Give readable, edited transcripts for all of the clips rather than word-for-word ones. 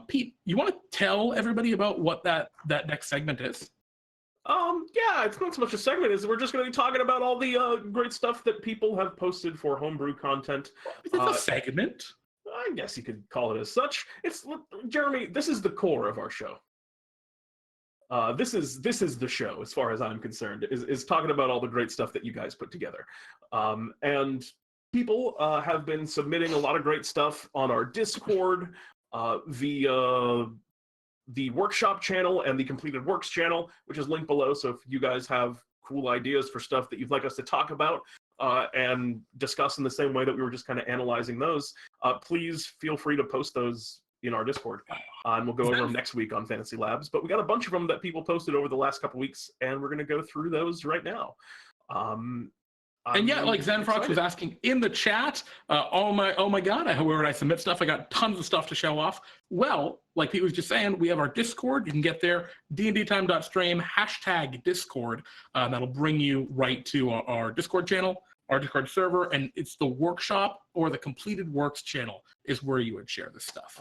Pete, you want to tell everybody about what that next segment is? Yeah, it's not so much a segment as we're just going to be talking about all the great stuff that people have posted for homebrew content. Is it a segment? I guess you could call it as such. It's Jeremy. This is the core of our show. This is the show, as far as I'm concerned, is talking about all the great stuff that you guys put together. And people have been submitting a lot of great stuff on our Discord, the workshop channel and the completed works channel, which is linked below. So if you guys have cool ideas for stuff that you'd like us to talk about and discuss in the same way that we were just kind of analyzing those, please feel free to post those in our Discord. And we'll go over them next week on Fantasy Labs. But we got a bunch of them that people posted over the last couple weeks, and we're going to go through those right now. And yeah, like Zenfrox was asking in the chat, oh my God, when I submit stuff, I got tons of stuff to show off. Well, like Pete was just saying, we have our Discord. You can get there, dndtime.stream, #Discord. That'll bring you right to our Discord channel, our Discord server, and it's the workshop or the completed works channel is where you would share this stuff.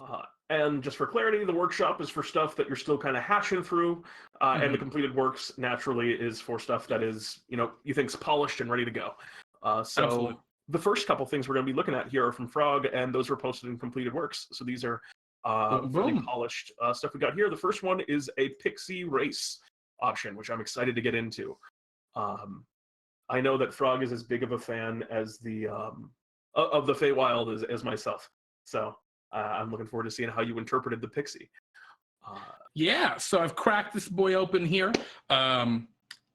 And just for clarity, the workshop is for stuff that you're still kind of hashing through, and the completed works naturally is for stuff that is, you think's polished and ready to go. So Absolutely. The first couple things we're going to be looking at here are from Frog, and those were posted in completed works. So these are really polished stuff we got here. The first one is a Pixie race option, which I'm excited to get into. I know that Frog is as big of a fan as the of the Feywild as myself. So I'm looking forward to seeing how you interpreted the Pixie. Yeah, so I've cracked this boy open here.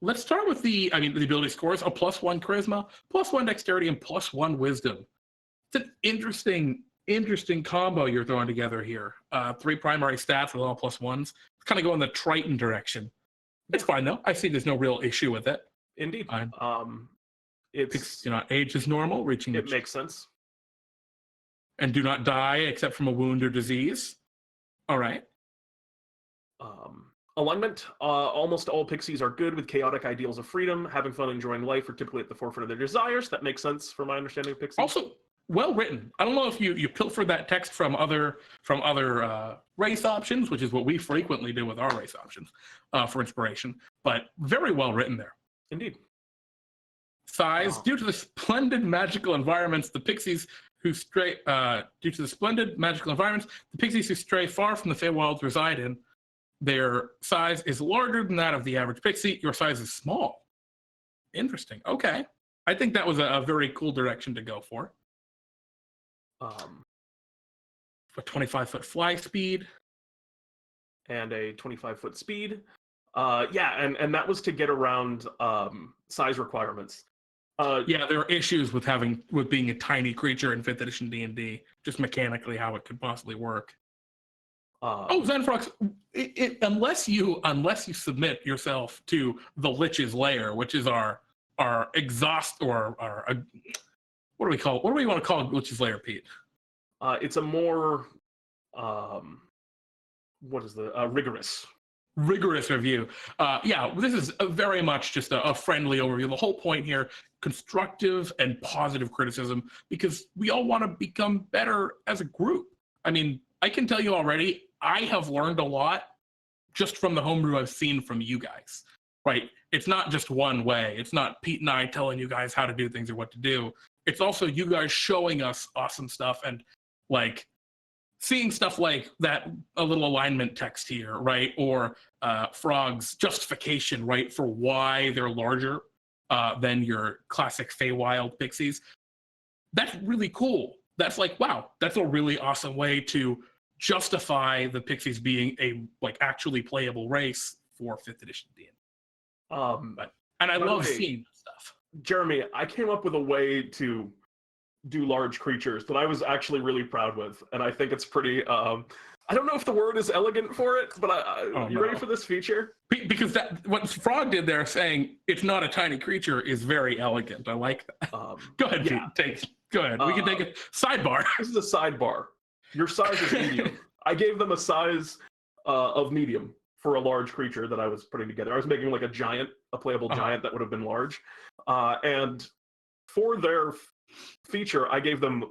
Let's start with the ability scores: a +1 charisma, +1 dexterity, and +1 wisdom. It's an interesting combo you're throwing together here. 3 primary stats with all +1s. It's kind of going the Triton direction. It's fine though. I see there's no real issue with it. Indeed. It's age is normal, reaching it makes sense. And do not die except from a wound or disease. All right. Alignment. Almost all pixies are good with chaotic ideals of freedom. Having fun, enjoying life are typically at the forefront of their desires. That makes sense from my understanding of pixies. Also, well written. I don't know if you pilfered that text from other race options, which is what we frequently do with our race options for inspiration, but very well written there. Indeed. Size. Due to the splendid magical environments, the pixies who stray far from the Feywilds reside in, their size is larger than that of the average pixie. Your size is small. Interesting. Okay. I think that was a very cool direction to go for. A 25-foot fly speed. And a 25-foot speed. And that was to get around size requirements. Yeah, there are issues with being a tiny creature in 5th edition D&D, just mechanically how it could possibly work. Zenfrox, unless you submit yourself to the Lich's Lair, which is our exhaust or our what do we want to call Lich's Lair, Pete? It's a more rigorous review. This is very much just a friendly overview. The whole point here, constructive and positive criticism, because we all want to become better as a group. I mean, I can tell you already, I have learned a lot just from the homebrew I've seen from you guys, right? It's not just one way. It's not Pete and I telling you guys how to do things or what to do. It's also you guys showing us awesome stuff and like seeing stuff like that, a little alignment text here, right? Or Frog's justification, right, for why they're larger than your classic Feywild pixies. That's really cool. That's like, wow, that's a really awesome way to justify the pixies being a actually playable race for 5th edition D&D. And I love seeing stuff. Jeremy, I came up with a way to do large creatures that I was actually really proud with, and I think it's pretty. I don't know if the word is elegant for it, but ready for this feature? Because what Frog did there, saying it's not a tiny creature, is very elegant. I like that. Go ahead, Pete. Go ahead. We can take a sidebar. This is a sidebar. Your size is medium. I gave them a size of medium for a large creature that I was putting together. I was making like a playable giant that would have been large. And for their feature, I gave them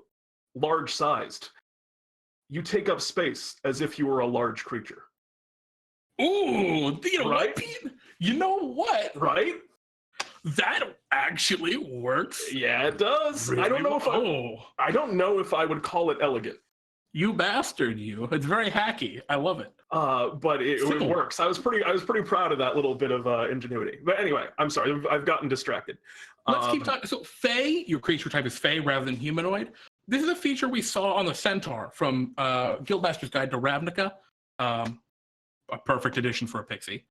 large-sized. You take up space as if you were a large creature. Ooh, you know Right? what, Pete? You know what? Right? That actually works Yeah, it does. really I don't know well. I don't know if I would call it elegant. You bastard, you. It's very hacky. I love it. But it Simple. works. I was pretty proud of that little bit of ingenuity. But anyway, I'm sorry, I've gotten distracted. Let's keep talking. So, Fey, your creature type is Fey rather than humanoid. This is a feature we saw on the Centaur from Guildmaster's Guide to Ravnica. A perfect addition for a Pixie.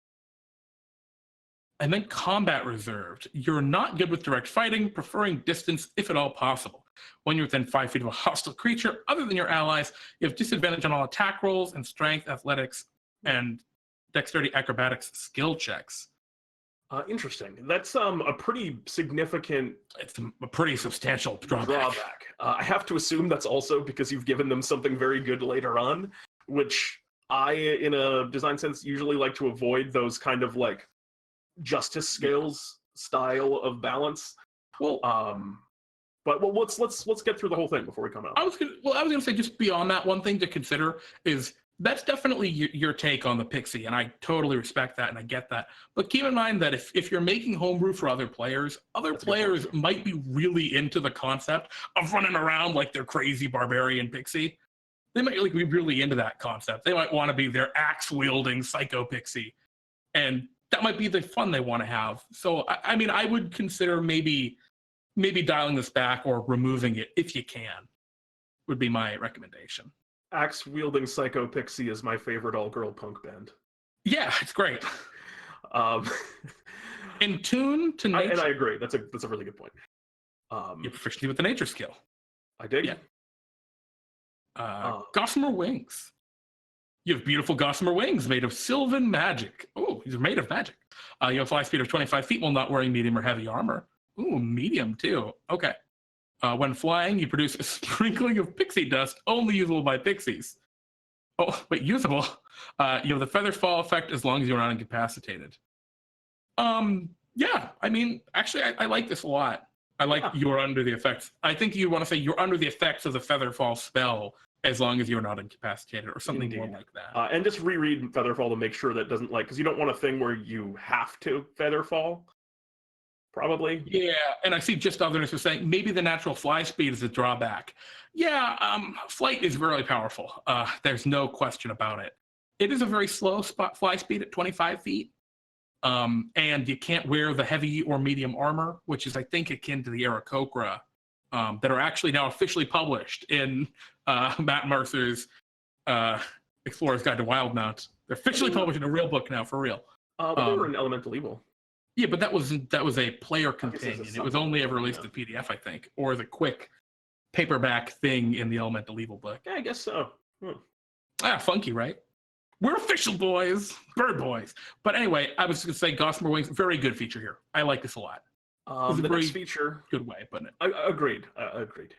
And then combat reserved. You're not good with direct fighting, preferring distance if at all possible. When you're within 5 feet of a hostile creature, other than your allies, you have disadvantage on all attack rolls and strength, athletics, and dexterity, acrobatics skill checks. Interesting. That's a pretty significant. It's a pretty substantial drawback. I have to assume that's also because you've given them something very good later on, which I, in a design sense, usually like to avoid those kind of like justice scales style of balance. Well, but let's get through the whole thing before we come out. I was gonna say, just beyond that, one thing to consider is that's definitely your take on the Pixie, and I totally respect that and I get that. But keep in mind that if you're making homebrew for other players might be really into the concept of running around like they're crazy barbarian Pixie. They might like be really into that concept. They might want to be their axe wielding psycho Pixie, and that might be the fun they want to have. So I mean, I would consider maybe dialing this back or removing it if you can. Would be my recommendation. Axe wielding psycho Pixie is my favorite all girl punk band. Yeah, it's great. In tune to nature. And I agree. That's a really good point. You're proficiency with the nature skill. I dig. Yeah. Gossamer wings. You have beautiful gossamer wings made of sylvan magic. Oh, these are made of magic. You have fly speed of 25 feet while not wearing medium or heavy armor. Ooh, medium too. Okay. When flying, you produce a sprinkling of pixie dust, only usable by pixies. Oh, but usable. You have the feather fall effect as long as you're not incapacitated. Yeah, I mean, actually, I like this a lot. I like you're under the effects. I think you want to say you're under the effects of the feather fall spell as long as you're not incapacitated or something more like that. And just reread Featherfall to make sure that doesn't because you don't want a thing where you have to Featherfall. Probably. Yeah, and I see just otherness was saying maybe the natural fly speed is a drawback. Yeah, flight is really powerful. There's no question about it. It is a very slow fly speed at 25 feet. And you can't wear the heavy or medium armor, which is, I think, akin to the Aarakocra, that are actually now officially published in Matt Mercer's Explorer's Guide to Wildemount. They're officially published in a real book now, for real. But they were in Elemental Evil. Yeah, but that was a player companion. It was only ever released as PDF, I think, or the quick paperback thing in the Elemental Evil book. Yeah, I guess so. Funky, right? We're official boys, bird boys. But anyway, I was just gonna say Gossamer Wings, very good feature here. I like this a lot. The next feature, good way, but agreed. Agreed.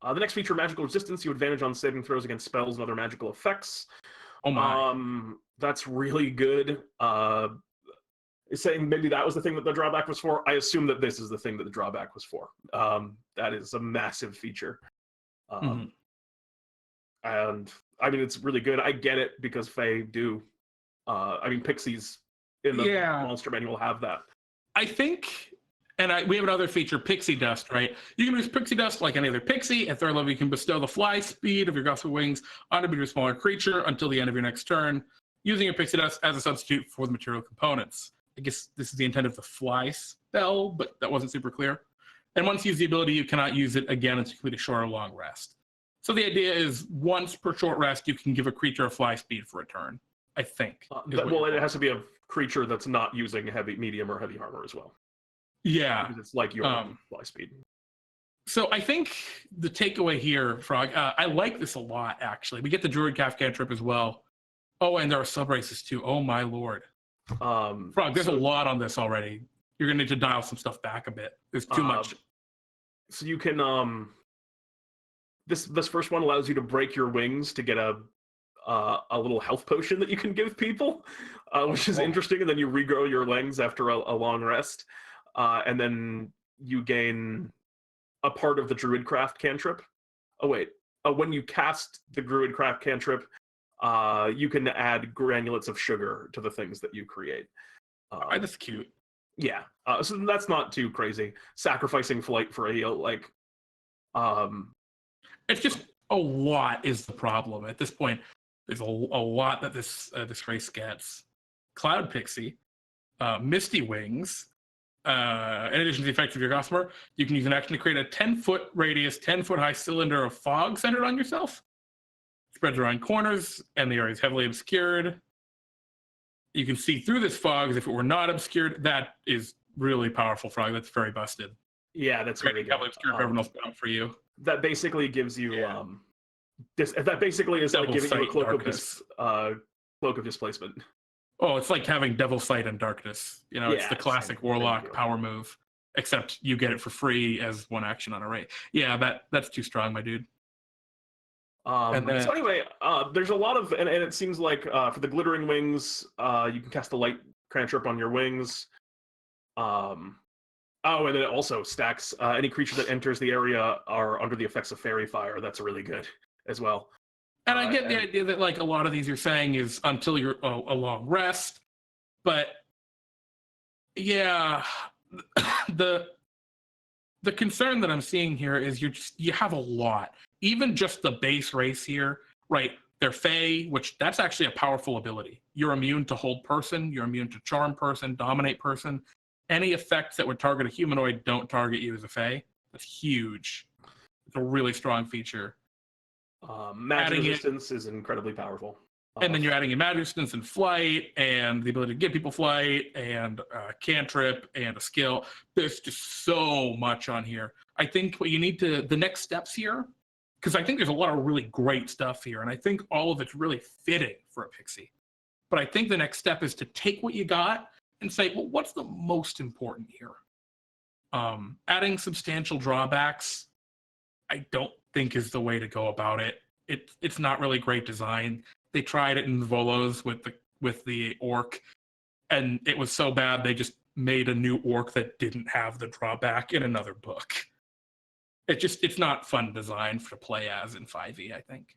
The next feature, magical resistance. You advantage on saving throws against spells and other magical effects. Oh my! That's really good. Saying maybe that was the thing that the drawback was for. I assume that this is the thing that the drawback was for. That is a massive feature. And I mean, it's really good. I get it because Fae do. I mean, Pixies in the monster manual have that. I think, and we have another feature, Pixie Dust, right? You can use Pixie Dust like any other Pixie. At third level, you can bestow the fly speed of your gossamer wings on a smaller creature until the end of your next turn, using your Pixie Dust as a substitute for the material components. I guess this is the intent of the fly spell, but that wasn't super clear. And once you use the ability, you cannot use it again until you complete a short or long rest. So the idea is once per short rest, you can give a creature a fly speed for a turn, I think. It has to be a creature that's not using medium or heavy armor as well. Yeah. Because it's like your fly speed. So I think the takeaway here, Frog, I like this a lot, actually. We get the Druid Calf cantrip as well. Oh, and there are sub-races too. Oh, my lord. Frog, there's a lot on this already. You're going to need to dial some stuff back a bit. There's too much. So you can... This first one allows you to break your wings to get a little health potion that you can give people, which is interesting. And then you regrow your legs after a long rest. And then you gain a part of the Druidcraft cantrip. Oh, wait. when you cast the Druid Craft cantrip, you can add granulates of sugar to the things that you create. That's cute. Yeah, so that's not too crazy. Sacrificing flight for a heal, like, it's just a lot is the problem at this point. There's a lot that this race gets. Cloud Pixie, Misty Wings. In addition to the effects of your customer, you can use an action to create a 10-foot radius, 10-foot high cylinder of fog centered on yourself. Spreads around corners, and the area is heavily obscured. You can see through this fog as if it were not obscured. That is really powerful frog. That's very busted. Yeah, that's really good. Heavily obscured, everyone else out for you. That basically gives you that basically is Double like giving you a cloak of displacement. Oh, it's like having Devil Sight and Darkness. You know, it's the classic Warlock power move, except you get it for free as one action on a raid. Yeah, that's too strong, my dude. So anyway, there's a lot of, and it seems like for the Glittering Wings, you can cast the Light Cantrip on your wings. And then it also stacks any creature that enters the area are under the effects of Fairy Fire. That's really good as well. And I get the idea that like a lot of these you're saying is until you're a long rest, but yeah, the concern that I'm seeing here is you have a lot. Even just the base race here, right? They're Fae, which that's actually a powerful ability. You're immune to Hold Person, you're immune to Charm Person, Dominate Person. Any effects that would target a humanoid don't target you as a Fae. That's huge. It's a really strong feature. Magic resistance is incredibly powerful. And then you're adding in magic resistance and flight, and the ability to give people flight, and cantrip, and a skill. There's just so much on here. I think what you need to, the next steps here, because I think there's a lot of really great stuff here, and I think all of it's really fitting for a Pixie. But I think the next step is to take what you got and say, well, what's the most important here? Adding substantial drawbacks, I don't think is the way to go about it. It's not really great design. They tried it in the Volos with the orc, and it was so bad they just made a new orc that didn't have the drawback in another book. It's not fun design to play as in 5e, I think.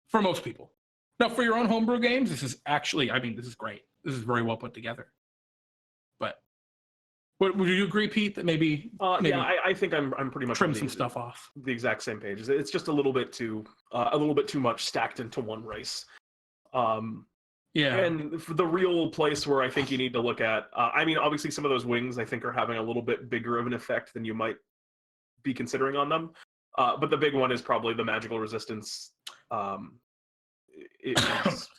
For most people. Now, for your own homebrew games, this is actually, I mean, this is great. This is very well put together. But would you agree, Pete, that maybe yeah, I think I'm pretty much trim some stuff off. The exact same page. It's just a little bit too much stacked into one race. Yeah. And for the real place where I think you need to look at, I mean, obviously some of those wings I think are having a little bit bigger of an effect than you might be considering on them. But the big one is probably the magical resistance. It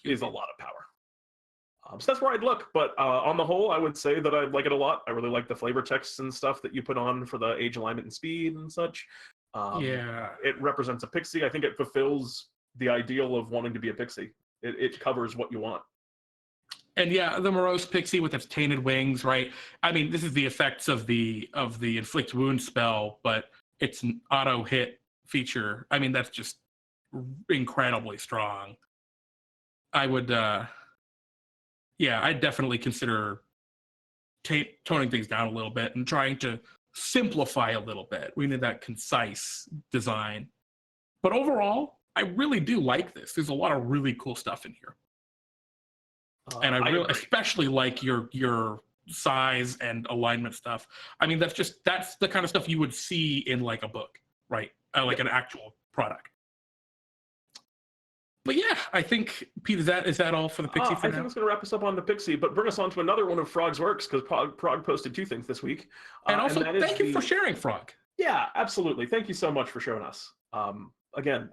is a lot of power. So that's where I'd look, but on the whole, I would say that I like it a lot. I really like the flavor texts and stuff that you put on for the age alignment and speed and such. Yeah. It represents a Pixie. I think it fulfills the ideal of wanting to be a Pixie. It covers what you want. And yeah, the Morose Pixie with its tainted wings, right? I mean, this is the effects of the inflict wound spell, but it's an auto hit feature. I mean, that's just incredibly strong. I would I'd definitely consider toning things down a little bit and trying to simplify a little bit. We need that concise design. But overall, I really do like this. There's a lot of really cool stuff in here. And I really especially like your size and alignment stuff. I mean, that's the kind of stuff you would see in like a book, right? Like an actual product. But yeah, I think, Pete, is that all for the Pixie for now? I think it's going to wrap us up on the Pixie, but bring us on to another one of Frog's works, because Prague posted two things this week. And also, thank you for sharing, Frog. Yeah, absolutely. Thank you so much for showing us. Again,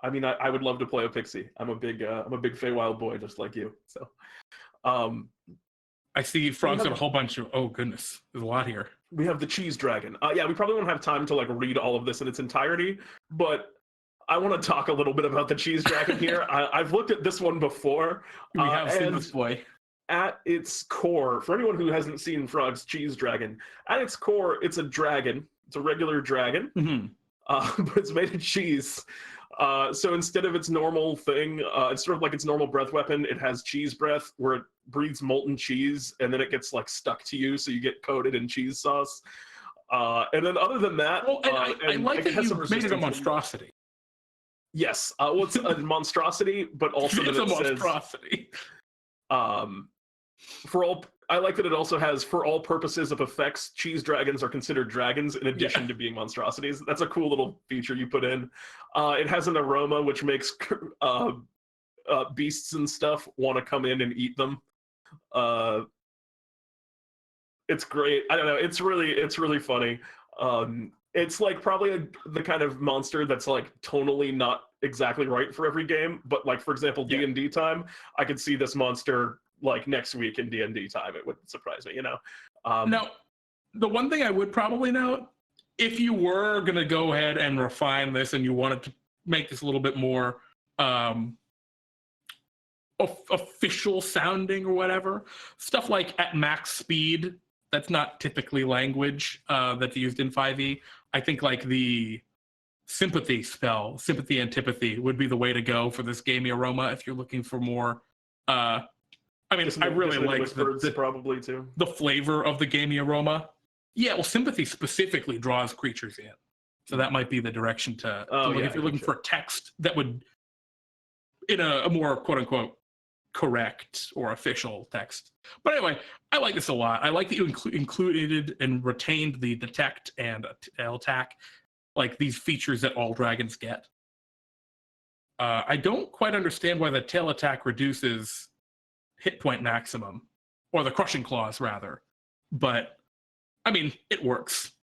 I would love to play a Pixie. I'm a big Feywild boy, just like you. So, I see Frog's got a whole bunch of. Oh goodness, there's a lot here. We have the Cheese Dragon. Yeah, we probably won't have time to like read all of this in its entirety, but I want to talk a little bit about the Cheese Dragon here. I've looked at this one before. We have seen this boy. At its core, for anyone who hasn't seen Frog's Cheese Dragon, at its core, it's a dragon. It's a regular dragon, but it's made of cheese. So instead of its normal thing, it's sort of like its normal breath weapon. It has cheese breath, where it breathes molten cheese, and then it gets like stuck to you, so you get coated in cheese sauce. And then other than that, Well, and I like it that has some you made it a resistance. monstrosity. Yes, well, it's a monstrosity, but also It's that a it says monstrosity. for all. I like that it also has for all purposes of effects, cheese dragons are considered dragons in addition to being monstrosities. That's a cool little feature you put in. It has an aroma which makes beasts and stuff want to come in and eat them. It's great. I don't know. It's really funny. It's like probably the kind of monster that's like tonally not exactly right for every game. But like for example, D&D time, I could see this monster like next week in D&D time. It wouldn't surprise me, you know. Now, the one thing I would probably note, if you were going to go ahead and refine this and you wanted to make this a little bit more official sounding or whatever, stuff like at max speed, that's not typically language that's used in 5e. I think like the sympathy spell, sympathy antipathy, would be the way to go for this gamey aroma if you're looking for more. I mean, I really like probably too the flavor of the gamey aroma. Yeah, well, sympathy specifically draws creatures in, so that might be the direction to look if you're looking for text that would, in a more quote unquote correct or official text. But anyway, I like this a lot. I like that you included and retained the detect and attack, like these features that all dragons get. I don't quite understand why the tail attack reduces hit point maximum, or the crushing claws rather, but I mean, it works.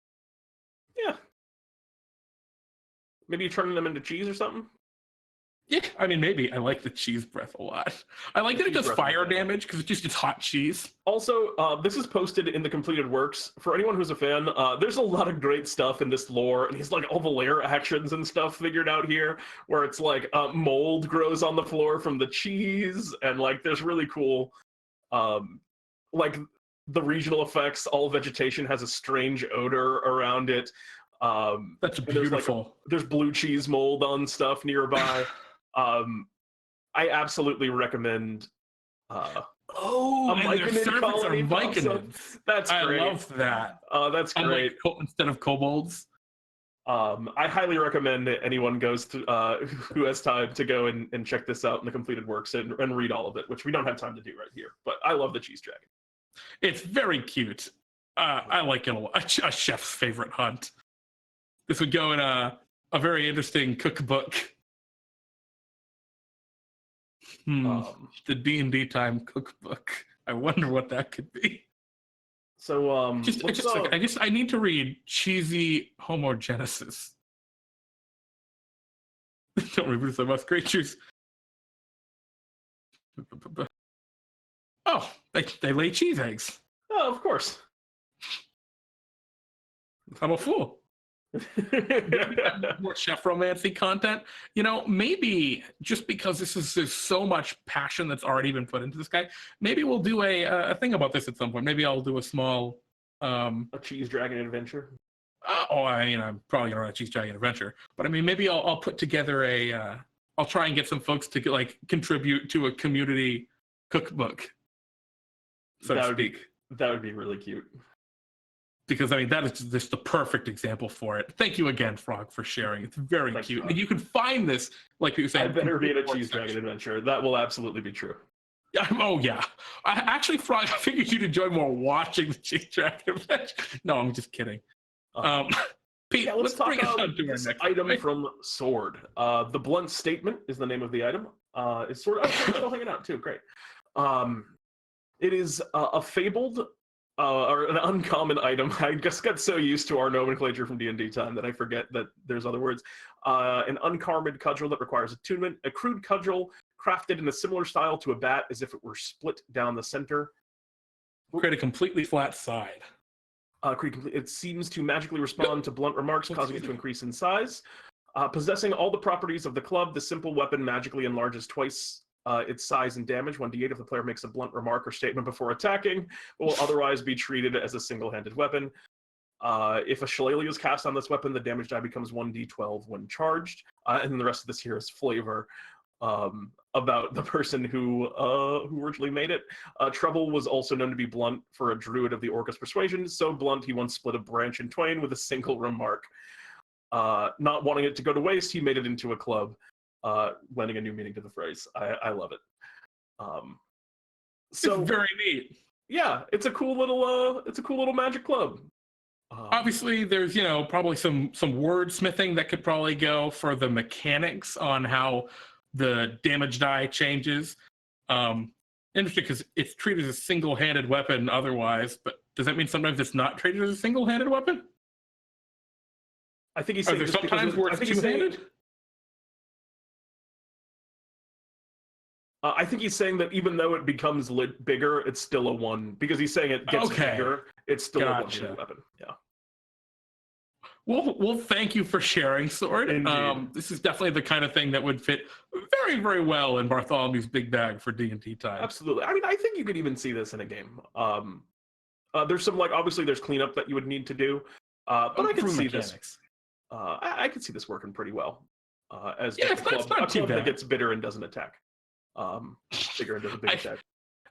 Yeah. Maybe you're turning them into cheese or something? Yeah, I mean, maybe. I like the cheese breath a lot. I like that it does fire damage because it's hot cheese. Also, this is posted in the completed works. For anyone who's a fan, there's a lot of great stuff in this lore, and he's like all the lair actions and stuff figured out here, where it's like mold grows on the floor from the cheese, and like there's really cool, like the regional effects. All vegetation has a strange odor around it. That's beautiful. There's blue cheese mold on stuff nearby. I absolutely recommend. And their servants are Vicanids. That's great. I love that. That's great. Instead of kobolds. I highly recommend that anyone goes to who has time to go and check this out in the completed works and read all of it, which we don't have time to do right here. But I love the cheese dragon. It's very cute. I like it a lot. A chef's favorite hunt. This would go in a very interesting cookbook. The D&D time cookbook. I wonder what that could be. So I need to read cheesy homogenesis. Don't reproduce amongst creatures. Oh, they lay cheese eggs. Oh, of course. I'm a fool. More chef romancy content, you know, maybe just because there's so much passion that's already been put into this guy, maybe we'll do a thing about this at some point. Maybe I'll do a small a cheese dragon adventure. I mean, I'm probably gonna run a cheese dragon adventure, but I mean, maybe I'll put together I'll try and get some folks to like contribute to a community cookbook, so to speak. That would be really cute. Because I mean, that is just the perfect example for it. Thank you again, Frog, for sharing. It's very cute. And you can find this, like you said. I better be in a cheese dragon adventure. That will absolutely be true. Oh yeah. Actually, Frog, I figured you'd enjoy more watching the cheese dragon adventure. No, I'm just kidding. Pete, let's bring us on to our next item from Sword. The Blunt Statement is the name of the item. It's sort of still hanging out too. Great. It is a fabled. Or an uncommon item. I just got so used to our nomenclature from D&D time that I forget that there's other words. An uncommon cudgel that requires attunement. A crude cudgel crafted in a similar style to a bat as if it were split down the center. Create a completely flat side. It seems to magically respond to blunt remarks, causing it to increase in size. Possessing all the properties of the club, the simple weapon magically enlarges twice its size and damage. 1d8 if the player makes a blunt remark or statement before attacking, but will otherwise be treated as a single-handed weapon. If a shillelagh is cast on this weapon, the damage die becomes 1d12 when charged. And then the rest of this here is flavor. about the person who originally made it. Trouble was also known to be blunt for a druid of the Orcus persuasion, so blunt he once split a branch in twain with a single remark. Not wanting it to go to waste, he made it into a club, lending a new meaning to the phrase. I love it. So it's very neat. Yeah, it's a cool little magic club. Obviously, there's probably some wordsmithing that could probably go for the mechanics on how the damage die changes. Interesting because it's treated as a single-handed weapon otherwise, but does that mean sometimes it's not treated as a single-handed weapon? I think he's saying sometimes where it's two-handed. I think he's saying that even though it becomes bigger, it's still a one because he's saying it gets bigger. It's still a one-handed weapon. Yeah. Well, thank you for sharing, Sword. This is definitely the kind of thing that would fit very, very well in Bartholomew's big bag for D&D time. Absolutely. I mean, I think you could even see this in a game. There's some obviously there's cleanup that you would need to do, but I could see this. I could see this working pretty well as a club that gets bitter and doesn't attack. Bigger and does a big attack.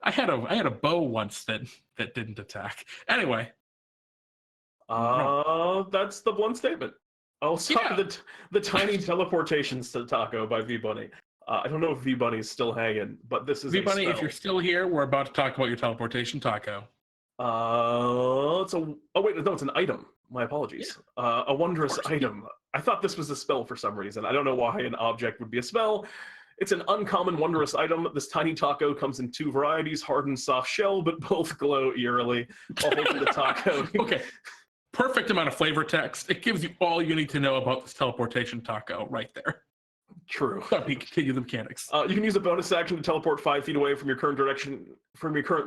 I had a bow once that didn't attack. Anyway. That's the blunt statement. Also, the tiny teleportations to Taco by V Bunny. I don't know if V Bunny's still hanging, but this is V Bunny. If you're still here, we're about to talk about your teleportation taco. It's an item. My apologies. Yeah. A wondrous item. I thought this was a spell for some reason. I don't know why an object would be a spell. It's an uncommon, wondrous item. This tiny taco comes in two varieties: hard and soft shell, but both glow eerily while holding the taco. Okay. Perfect amount of flavor text. It gives you all you need to know about this teleportation taco right there. True. Let me continue the mechanics. You can use a bonus action to teleport 5 feet away from your current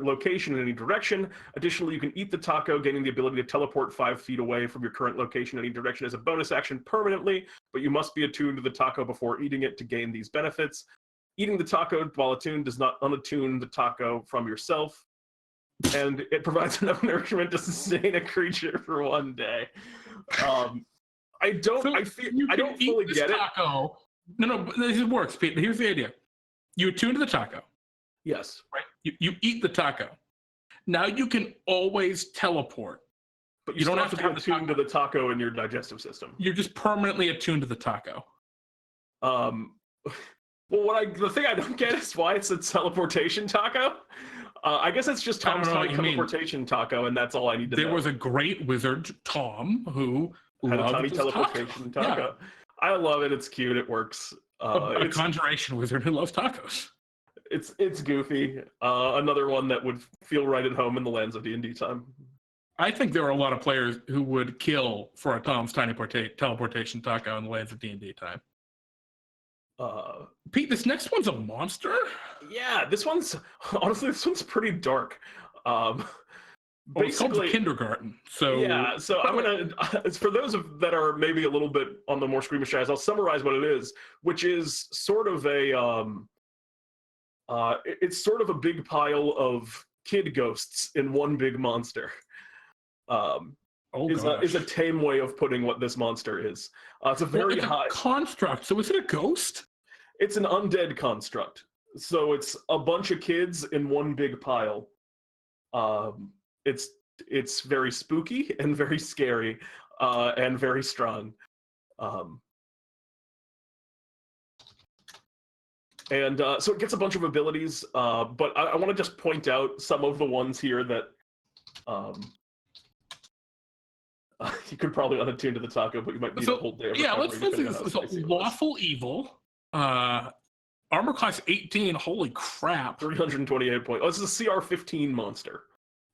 location in any direction. Additionally, you can eat the taco, gaining the ability to teleport 5 feet away from your current location in any direction as a bonus action permanently, but you must be attuned to the taco before eating it to gain these benefits. Eating the taco while attuned does not unattune the taco from yourself, and it provides enough nourishment to sustain a creature for 1 day. I don't fully get it. Taco. No, this works, Pete. Here's the idea. You attune to the taco. Yes. Right? You eat the taco. Now you can always teleport. But you don't have to be attuned to the taco in your digestive system. You're just permanently attuned to the taco. Well, the thing I don't get is why it's a teleportation taco. I guess it's just Tom's tiny teleportation taco, and that's all I need to know. There was a great wizard, Tom, who had a tiny teleportation taco. Yeah. I love it. It's cute. It works. A conjuration wizard who loves tacos. It's goofy. Another one that would feel right at home in the lands of D&D time. I think there are a lot of players who would kill for a Tom's tiny teleportation taco in the lands of D&D time. Pete, this next one's a monster? Yeah, this one's pretty dark. It's called the kindergarten. So yeah, so I'm gonna for those that are maybe a little bit on the more squeamish side, I'll summarize what it is, which is sort of it's sort of a big pile of kid ghosts in one big monster. Is a tame way of putting what this monster is. It's a very high construct. So is it a ghost? It's an undead construct. So it's a bunch of kids in one big pile. It's very spooky and very scary, and very strong. So it gets a bunch of abilities, but I want to just point out some of the ones here that you could probably unattune to the taco, but you might need a whole day of recovery. Yeah, let's see this. So lawful evil, armor class 18. Holy crap! 328 points. Oh, this is a CR 15 monster.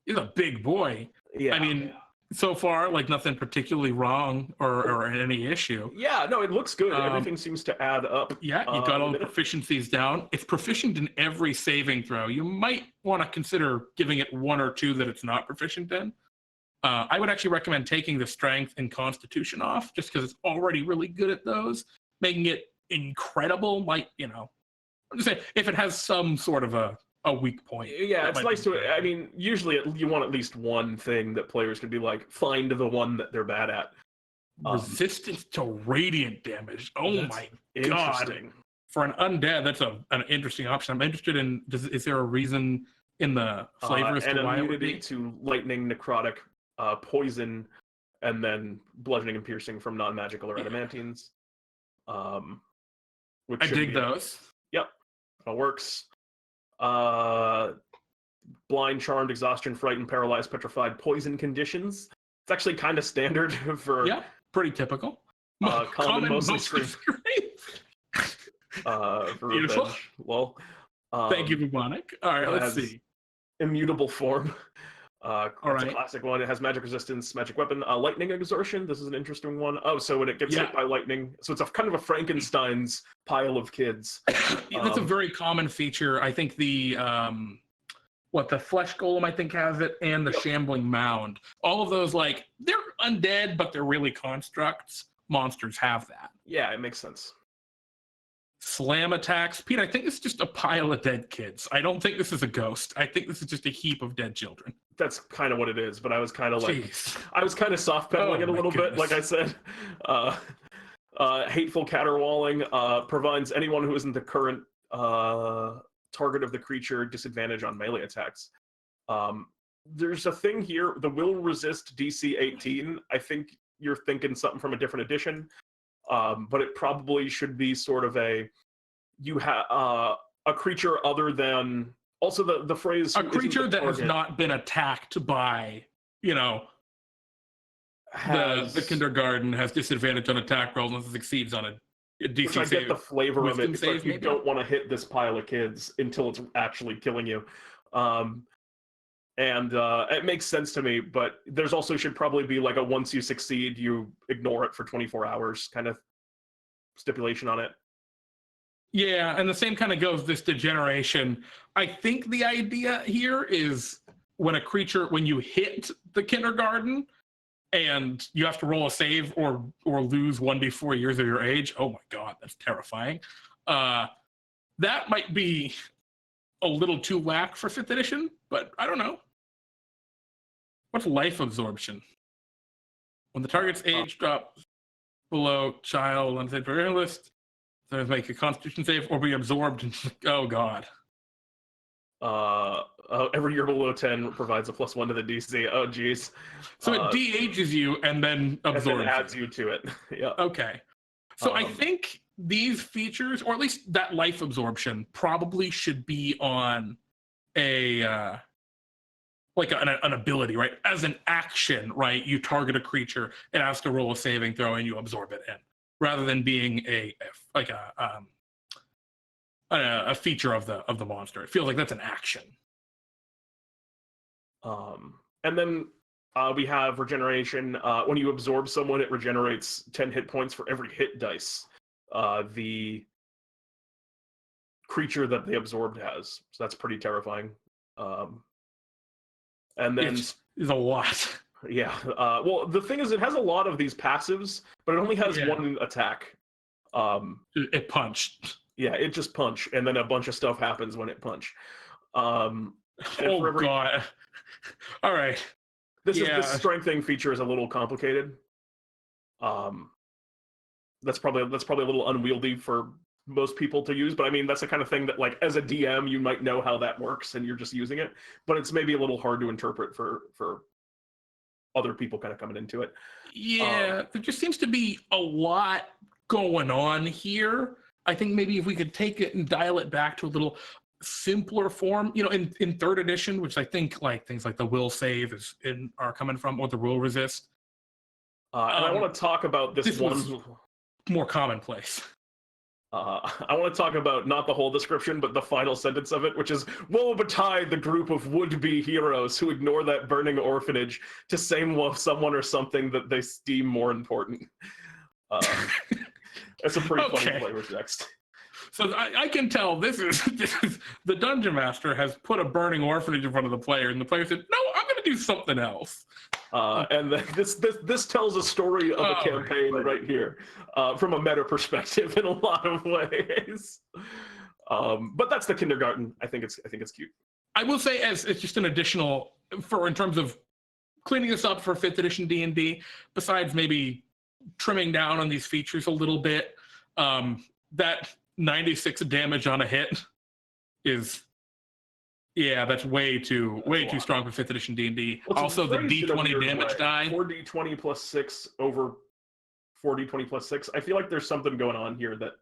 He's a big boy. Yeah. I mean, so far, nothing particularly wrong or any issue. Yeah, no, it looks good. Everything seems to add up. Yeah, you got all the proficiencies down. It's proficient in every saving throw. You might want to consider giving it 1 or 2 that it's not proficient in. I would actually recommend taking the strength and constitution off, just because it's already really good at those. Making it incredible might, I'm just saying, if it has some sort of a weak point. Yeah, it's nice to. I mean, usually you want at least one thing that players can be find the one that they're bad at. Resistance to radiant damage. Oh my god! For an undead, that's an interesting option. I'm interested in, is there a reason in the flavor as to why it would immunity be? to lightning, necrotic, poison, and then bludgeoning and piercing from non-magical or adamantines. Which I should dig be those. Yep, that works. Blind, charmed, exhaustion, frightened, paralyzed, petrified, poison conditions. It's actually kind of standard for Yeah, pretty typical. common, mostly scream. For Beautiful. revenge. Well, Thank you, Bubonic. All right, let's see. Immutable Form. That's right. a classic one. It has magic resistance, magic weapon, lightning exhaustion. This is an interesting one. Oh, so when it gets hit by lightning, so it's a kind of a Frankenstein's pile of kids. That's a very common feature. I think the flesh golem I think has it, and the shambling mound. All of those, like, they're undead, but they're really constructs. Monsters have that. Yeah, it makes sense. Slam attacks. Pete, I think it's just a pile of dead kids. I don't think this is a ghost. I think this is just a heap of dead children. That's kind of what it is, but I was kind of like, I was kind of soft pedaling it a little bit, like I said. Hateful caterwauling provides anyone who isn't the current target of the creature disadvantage on melee attacks. There's a thing here, the will resist DC 18. I think you're thinking something from a different edition. But it probably should be sort of a creature other than, also the phrase, a creature that has not been attacked by, the kindergarten has disadvantage on attack rolls and succeeds on a DC which I save. get the flavor of it. It's like you maybe? don't want to hit this pile of kids until it's actually killing you. And it makes sense to me, but there's also should probably be like a once you succeed, you ignore it for 24 hours kind of stipulation on it. Yeah, and the same kind of goes this degeneration. I think the idea here is when you hit the kindergarten and you have to roll a save or lose 1d4 years of your age. Oh my God, that's terrifying. That might be a little too lax for 5th edition, but I don't know. What's life absorption? When the target's age drops below child on the career list, so make a Constitution save or be absorbed. Oh God. Every year below 10 provides a +1 to the DC. Oh geez. So it de-ages you and then absorbs. And then adds you to it. Yeah. Okay. So I think these features, or at least that life absorption, probably should be on a like an ability, right? As an action, right? You target a creature, it has to roll a saving throw, and you absorb it in, rather than being a feature of the monster. It feels like that's an action. And then we have regeneration. When you absorb someone, it regenerates 10 hit points for every hit dice the creature that they absorbed has. So that's pretty terrifying. And then is a lot. Yeah. Well, the thing is, it has a lot of these passives, but it only has one attack. It punched. Yeah, it just punch, and then a bunch of stuff happens when it punch. Oh God! All right. This strengthening feature is a little complicated. That's probably a little unwieldy for most people to use, but I mean that's the kind of thing that, like, as a DM, you might know how that works, and you're just using it. But it's maybe a little hard to interpret for other people kind of coming into it. Yeah, there just seems to be a lot going on here. I think maybe if we could take it and dial it back to a little simpler form, in 3rd edition, which I think like things like the will save are coming from, or the will resist. And I want to talk about this one more commonplace. I want to talk about not the whole description, but the final sentence of it, which is, woe betide the group of would-be heroes who ignore that burning orphanage to save someone or something that they deem more important. That's a pretty funny flavor text. So I can tell this is the Dungeon Master has put a burning orphanage in front of the player, and the player said, "No, I'm going to do something else." And this tells a story of a campaign right here, from a meta perspective in a lot of ways. But that's the kindergarten. I think it's cute. I will say, as it's just an additional in terms of cleaning this up for 5th edition D&D, besides maybe trimming down on these features a little bit, that 96 damage on a hit is, yeah, that's way too strong for 5th edition D&D. Well, also, the D20 damage die. 4d20 plus 6 over 4d20 plus 6. I feel like there's something going on here that...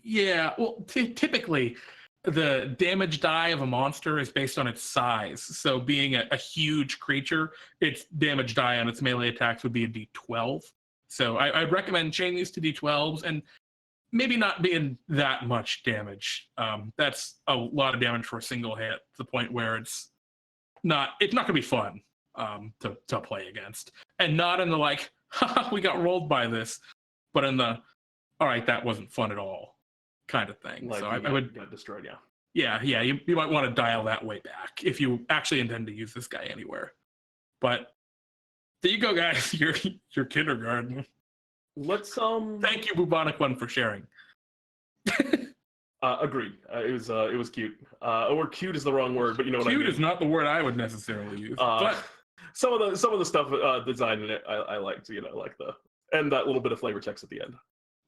Yeah, well, typically, the damage die of a monster is based on its size. So being a huge creature, its damage die on its melee attacks would be a D12. So I'd recommend changing these to D12s and maybe not being that much damage. That's a lot of damage for a single hit, to the point where it's not going to be fun to play against. And not in the like, haha, we got rolled by this, but in the, all right, that wasn't fun at all kind of thing. Like, so I would got destroyed, yeah. Yeah, you might want to dial that way back if you actually intend to use this guy anywhere. But there you go, guys. Your kindergarten. Let's Thank you, Bubonic One, for sharing. Agreed. It was cute. Or cute is the wrong word, but you know what I mean. Cute is not the word I would necessarily use. But some of the stuff designed in it, I liked. You know, like and that little bit of flavor text at the end.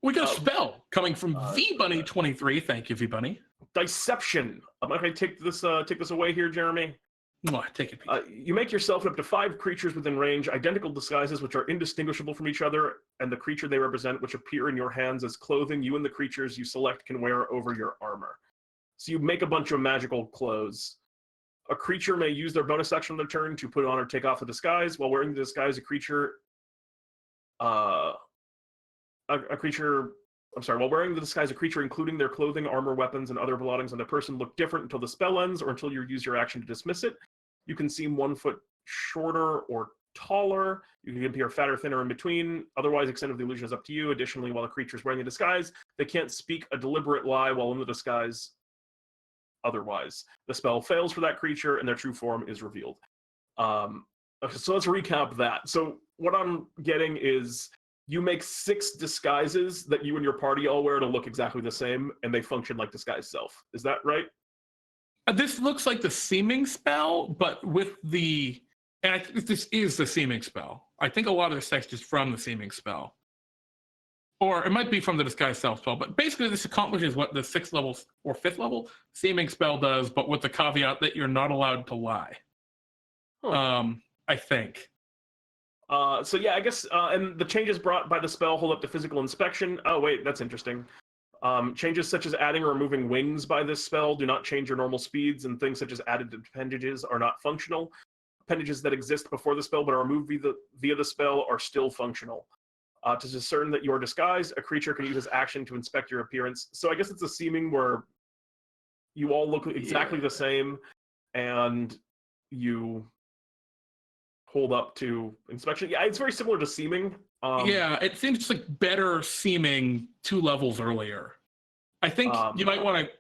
We got a spell coming from VBunny23. Thank you, VBunny. Deception. I'm going to take this away here, Jeremy. Take it. You make yourself and up to 5 creatures within range identical disguises which are indistinguishable from each other, and the creature they represent, which appear in your hands as clothing you and the creatures you select can wear over your armor. So you make a bunch of magical clothes. A creature may use their bonus action on their turn to put on or take off the disguise. While wearing the disguise, while wearing the disguise, a creature, including their clothing, armor, weapons, and other belongings on the person, look different until the spell ends or until you use your action to dismiss it. You can seem 1 foot shorter or taller. You can appear fatter, thinner, in between. Otherwise, extent of the illusion is up to you. Additionally, while the creature is wearing a disguise, they can't speak a deliberate lie while in the disguise. Otherwise, the spell fails for that creature and their true form is revealed. Okay, so let's recap that. So what I'm getting is, you make 6 disguises that you and your party all wear to look exactly the same, and they function like disguise self. Is that right? This looks like the seeming spell, but with the... And I think this is the seeming spell. I think a lot of this text is from the seeming spell. Or it might be from the disguise self spell, but basically this accomplishes what the 6th level or 5th level seeming spell does, but with the caveat that you're not allowed to lie. Huh. I think. So yeah, I guess, and the changes brought by the spell hold up to physical inspection. Oh wait, that's interesting. Changes such as adding or removing wings by this spell do not change your normal speeds, and things such as added appendages are not functional. Appendages that exist before the spell but are removed via the spell are still functional. To discern that you are disguised, a creature can use its action to inspect your appearance. So I guess it's a seeming where you all look exactly the same, and you hold up to inspection. Yeah, it's very similar to seeming. Yeah, it seems just like better seeming 2 levels earlier. I think you might want to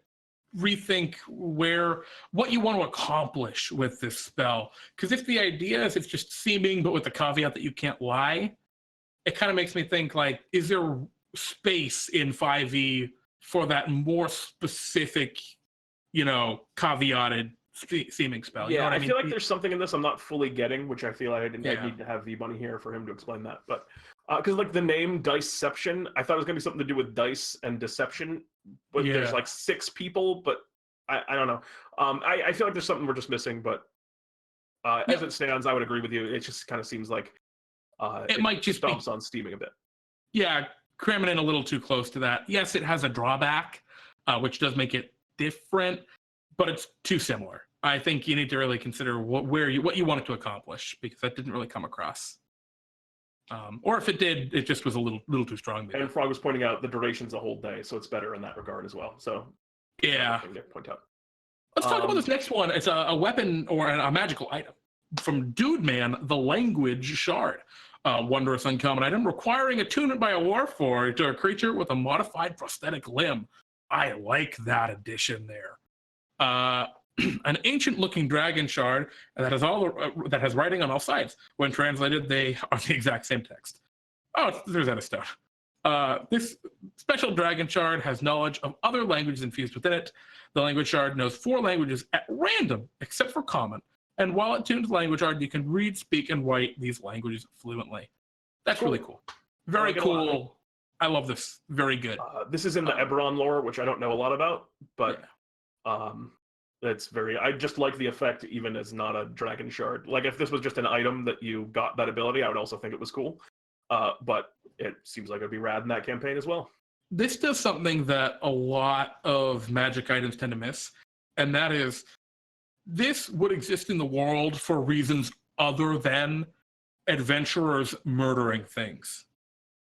rethink what you want to accomplish with this spell. Because if the idea is it's just seeming, but with the caveat that you can't lie, it kind of makes me think, like, is there space in 5e for that more specific, caveated seeming spell? Yeah, you know what I mean? feel like there's something in this I'm not fully getting, which I feel like I need to have VBunny here for him to explain that. But because like the name Diceception, I thought it was gonna be something to do with dice and deception, but there's like 6 people, but I don't know. I feel like there's something we're just missing, but as it stands, I would agree with you. It just kind of seems like it might just stomps on steaming a bit. Yeah, cramming in a little too close to that. Yes, it has a drawback, which does make it different, but it's too similar. I think you need to really consider what you want it to accomplish, because that didn't really come across. Or if it did, it just was a little too strong. Maybe. And Frog was pointing out the duration's a whole day, so it's better in that regard as well. So yeah, point out. Let's talk about this next one. It's a weapon or a magical item from Dude Man, the Language Shard. Wondrous uncommon item requiring attunement by a warforged to a creature with a modified prosthetic limb. I like that addition there. An ancient-looking dragon shard that has writing on all sides. When translated, they are the exact same text. Oh, there's that stuff. This special dragon shard has knowledge of other languages infused within it. The language shard knows 4 languages at random, except for common. And while it tunes language shard, you can read, speak, and write these languages fluently. That's really cool. Very cool I love this. Very good. This is in the Eberron lore, which I don't know a lot about, but yeah. it's very. I just like the effect, even as not a dragon shard. Like if this was just an item that you got that ability, I would also think it was cool. But it seems like it'd be rad in that campaign as well. This does something that a lot of magic items tend to miss, and that is this would exist in the world for reasons other than adventurers murdering things.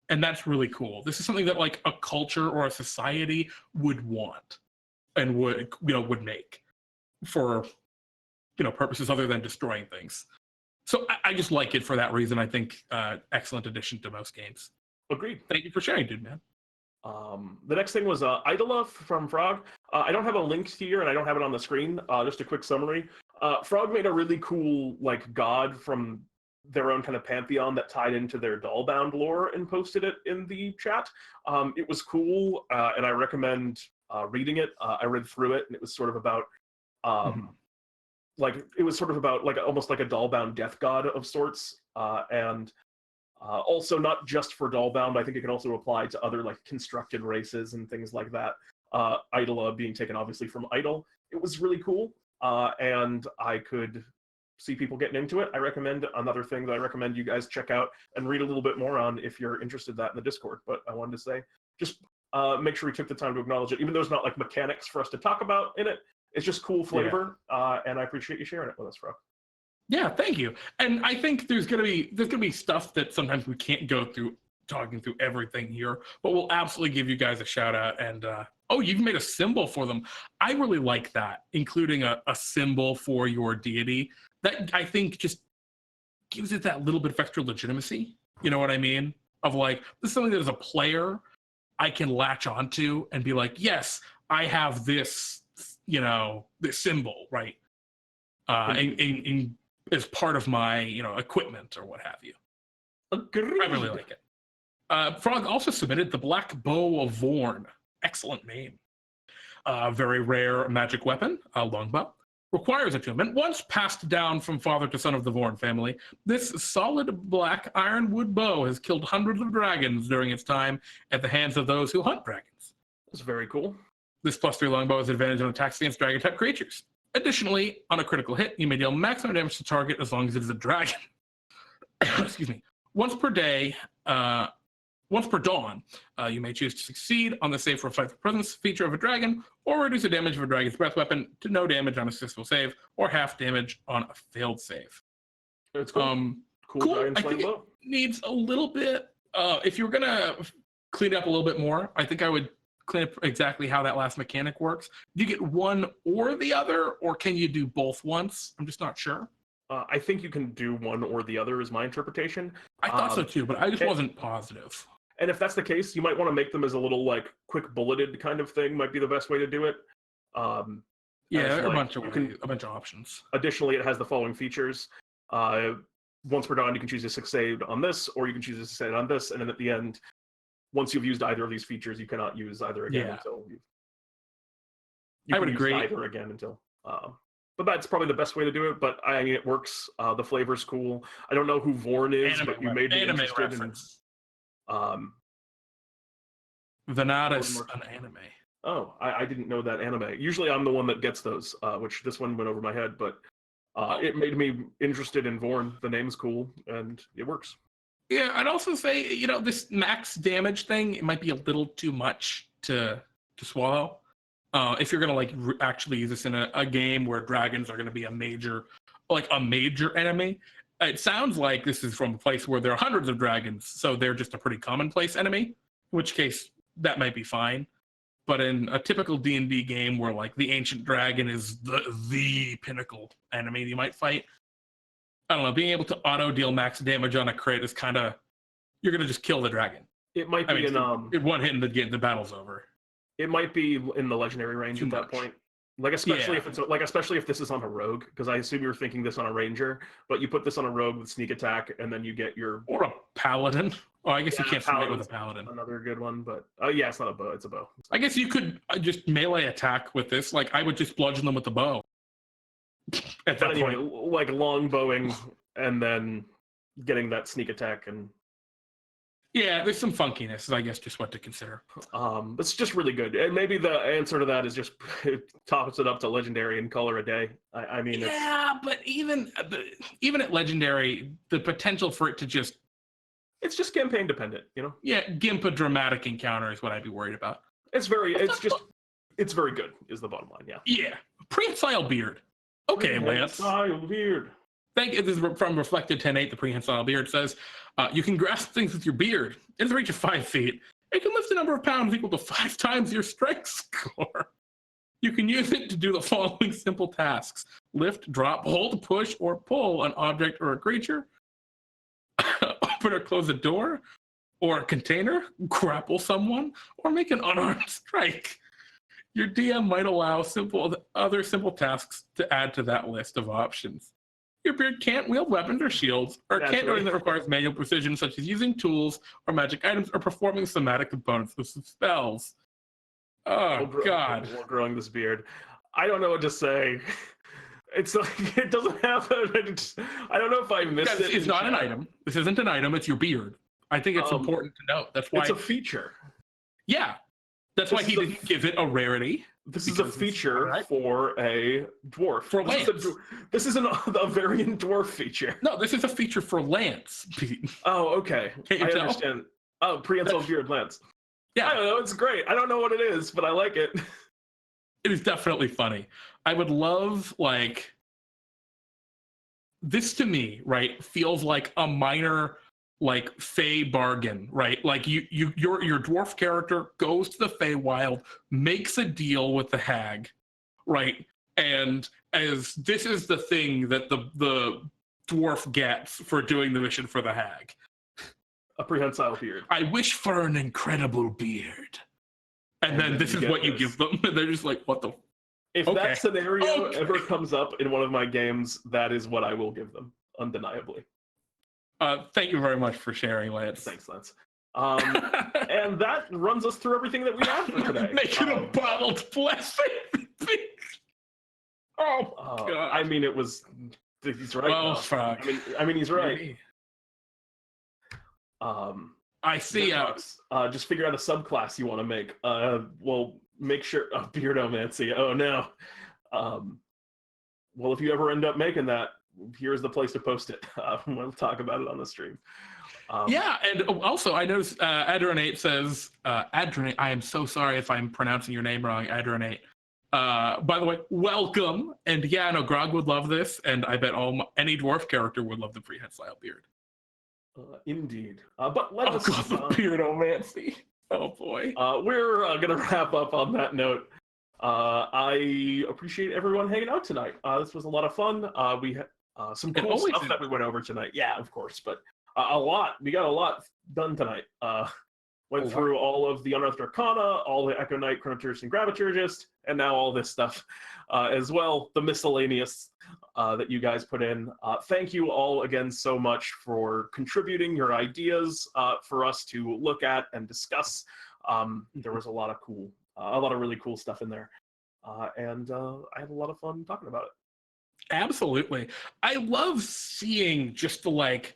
And that's really cool. This is something that like a culture or a society would want and would make for purposes other than destroying things. So I just like it for that reason. I think excellent addition to most games. Agreed. Thank you for sharing, dude, man. The next thing was Idola from Prague. I don't have a link here, and I don't have it on the screen. Just a quick summary. Prague made a really cool like god from their own kind of pantheon that tied into their Dollbound lore and posted it in the chat. It was cool, and I recommend reading it. I read through it, and it was sort of about like almost like a Dollbound death god of sorts, and also not just for Dollbound. I think it can also apply to other like constructed races and things like that. Idola being taken obviously from Idol. It was really cool, and I could see people getting into it. I recommend another thing that I recommend you guys check out and read a little bit more on if you're interested in that in the Discord. But I wanted to say, just make sure we took the time to acknowledge it, even though there's not like mechanics for us to talk about in it. It's just cool flavor, and I appreciate you sharing it with us, Frog. Yeah, thank you. And I think there's gonna be stuff that sometimes we can't go through talking through everything here, but we'll absolutely give you guys a shout out. And you've made a symbol for them. I really like that, including a symbol for your deity. That I think just gives it that little bit of extra legitimacy. You know what I mean? Of like, this is something that as a player I can latch onto and be like, yes, I have this, this symbol, right? As part of my, equipment or what have you. Agreed. I really like it. Frog also submitted the Black Bow of Vorn. Excellent name. Very rare magic weapon, a longbow. Requires attunement. Once passed down from father to son of the Vorn family, this solid black ironwood bow has killed hundreds of dragons during its time at the hands of those who hunt dragons. That's very cool. This +3 longbow has advantage on attacks against dragon-type creatures. Additionally, on a critical hit, you may deal maximum damage to target as long as it is a dragon. Excuse me. Once per dawn, you may choose to succeed on the save for reflective presence feature of a dragon, or reduce the damage of a dragon's breath weapon to no damage on a successful save, or half damage on a failed save. It's cool. Cool. I think it needs a little bit. If you were gonna clean it up a little bit more, I think I would clean up exactly how that last mechanic works. Do you get one or the other, or can you do both once? I'm just not sure. I think you can do one or the other is my interpretation. I thought so too, but I just wasn't positive. And if that's the case, you might want to make them as a little like quick bulleted kind of thing might be the best way to do it. A bunch of options. Additionally, it has the following features. Once per dawn, you can choose to succeed on this, or you can choose to succeed on this, and then at the end, once you've used either of these features, you cannot use either again until I would agree. Either again until. But that's probably the best way to do it. But I mean, it works. The flavor's cool. I don't know who Vorn is, but you made me interested reference. in. Venatus, an anime. Oh, I didn't know that anime. Usually, I'm the one that gets those, which this one went over my head. But it made me interested in Vorn. The name's cool, and it works. Yeah, I'd also say, this max damage thing, it might be a little too much to swallow. If you're going to actually use this in a game where dragons are going to be a major enemy. It sounds like this is from a place where there are hundreds of dragons, so they're just a pretty commonplace enemy, in which case that might be fine. But in a typical D&D game where the ancient dragon is the pinnacle enemy you might fight, I don't know, being able to auto deal max damage on a crit is kind of, you're going to just kill the dragon. It might be in one hit and the battle's over. It might be in the legendary range at that point. Especially if this is on a rogue, because I assume you're thinking this on a ranger, but you put this on a rogue with sneak attack, and then you get your or a paladin. Oh, I guess you can't smite with a paladin. Another good one, but it's not a bow; it's a bow. I guess you could just melee attack with this. I would just bludgeon them with the bow. At that point, long bowing and then getting that sneak attack and. Yeah, there's some funkiness, I guess, just what to consider. It's just really good, and maybe the answer to that is just toss it up to legendary and color a day. I mean, Yeah, but even at legendary, the potential for it to just it's just campaign dependent, you know. yeah, gimp a dramatic encounter is what I'd be worried about. It's very good is the bottom line. Yeah. Yeah, prehensile beard. Okay, Lance. Prehensile beard. Thank you. This is from Reflected 10.8. The prehensile beard says, you can grasp things with your beard. It has a reach of 5 feet. It can lift a number of pounds equal to 5 times your strength score. You can use it to do the following simple tasks: lift, drop, hold, push, or pull an object or a creature, open or close a door or a container, grapple someone, or make an unarmed strike. Your DM might allow other simple tasks to add to that list of options. Your beard can't wield weapons or shields, or can't do anything that requires manual precision, such as using tools or magic items or performing somatic components with spells. Oh, God. While growing this beard. I don't know what to say. It's like, it doesn't have I don't know if I missed it. It's not an item. This isn't an item. It's your beard. I think it's important to note. That's why it's a feature. Yeah. That's why he didn't give it a rarity. This is a feature for a dwarf. For Lance. This isn't a variant dwarf feature. No, this is a feature for Lance. Oh, okay. I understand. Oh, prehensile beard Lance. Yeah. I don't know. It's great. I don't know what it is, but I like it. It is definitely funny. I would love, like, this to me, right, feels like a minor, like, Fey bargain, right? Like, your dwarf character goes to the Feywild, makes a deal with the hag, right? And as this is the thing that the dwarf gets for doing the mission for the hag. A prehensile beard. I wish for an incredible beard. And then this is what you give them. And they're just like, what the? If that scenario ever comes up in one of my games, that is what I will give them, undeniably. Thank you very much for sharing, Lance. Thanks, Lance. And that runs us through everything that we have for today. Make it a bottled blessing. Oh, God. I mean, he's right. Well, fuck. I mean, he's right. I see. Just figure out a subclass you want to make. Well, make sure beardomancy. Oh no. Well, if you ever end up making that, here's the place to post it. We'll talk about it on the stream. Yeah, and also I noticed Adrenate says, Adrenate, I am so sorry if I'm pronouncing your name wrong, Adrenate. By the way, welcome. And yeah, no, Grog would love this, and I bet any dwarf character would love the prehensile beard. Indeed. But let us... God, the beardomancy. Oh, boy. We're going to wrap up on that note. I appreciate everyone hanging out tonight. This was a lot of fun. We had some cool stuff that we went over tonight. Yeah, of course. But a lot. We got a lot done tonight. Went through all of the Unearthed Arcana, all the Echo Knight, Chronoturgist, and Graviturgist, and now all this stuff as well, the miscellaneous that you guys put in. Thank you all again so much for contributing your ideas for us to look at and discuss. There was a lot of really cool stuff in there. And I had a lot of fun talking about it. Absolutely. I love seeing just the, like,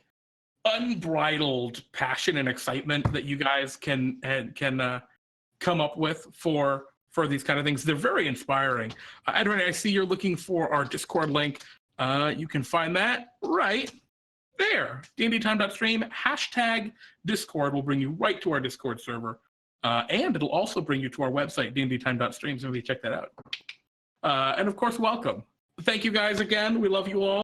unbridled passion and excitement that you guys can come up with for these kind of things. They're very inspiring. Edwin, I see you're looking for our Discord link. You can find that right there. dndtime.stream #Discord will bring you right to our Discord server. And it'll also bring you to our website, dndtime.stream, so maybe check that out. And of course, welcome. Thank you guys again. We love you all.